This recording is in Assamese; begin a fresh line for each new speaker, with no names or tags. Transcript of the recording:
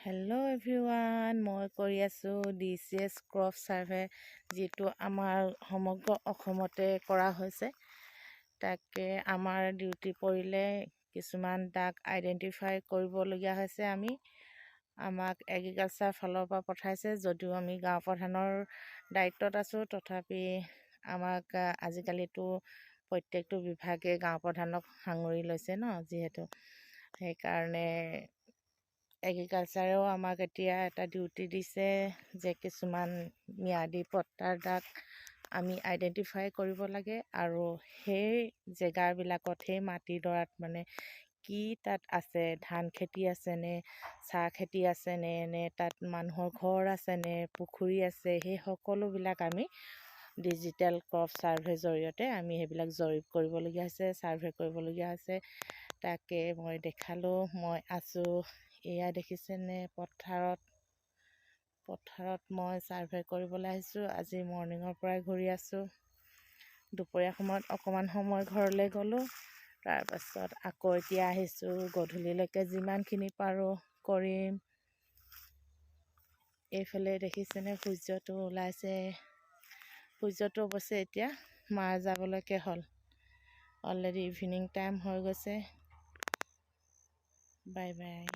হেল্ল' এভৰিৱান, মই কৰি আছোঁ DCS ক্ৰপ ছাৰ্ভে, যিটো আমাৰ সমগ্ৰ অসমতে কৰা হৈছে। তাকে আমাৰ ডিউটি পৰিলে কিছুমান তাক আইডেণ্টিফাই কৰিবলগীয়া হৈছে। আমাক এগ্ৰিকালচাৰ ফালৰ পৰা পঠাইছে, যদিও আমি গাঁও প্ৰধানৰ দায়িত্বত আছোঁ, তথাপি আমাক আজিকালিতো প্ৰত্যেকটো বিভাগে গাঁও প্ৰধানক সাঙুৰি লৈছে ন, যিহেতু সেইকাৰণে এগ্ৰিকালচাৰেও আমাক এতিয়া এটা ডিউটি দিছে যে কিছুমান ম্যাদী পট্টাৰ দাগ আমি আইডেণ্টিফাই কৰিব লাগে, আৰু সেই জেগাবিলাকত সেই মাটিডৰাত মানে কি তাত আছে, ধান খেতি আছেনে, চাহ খেতি আছেনে, নে তাত মানুহৰ ঘৰ আছেনে, পুখুৰী আছে, সেই সকলোবিলাক আমি ডিজিটেল ক্ৰপ ছাৰ্ভেৰ জৰিয়তে আমি সেইবিলাক জৰীপ কৰিবলগীয়া হৈছে, ছাৰ্ভে কৰিবলগীয়া হৈছে। তাকে মই দেখালোঁ, মই আছোঁ, এয়া দেখিছেনে পথাৰত মই ছাৰ্ভে কৰিবলৈ আহিছোঁ। আজি মৰ্ণিঙৰ পৰাই ঘূৰি আছোঁ। দুপৰীয়া সময়ত অকণমান সময় ঘৰলৈ গ'লোঁ, তাৰপাছত আকৌ এতিয়া আহিছোঁ। গধূলিলৈকে যিমানখিনি পাৰোঁ কৰিম। এইফালে দেখিছেনে সূৰ্যটো ওলাইছে। সূৰ্যটো অৱশ্যে এতিয়া মাৰ যাবলৈকে হ'ল, অলৰেডি ইভিনিং টাইম হৈ গৈছে। Bye bye.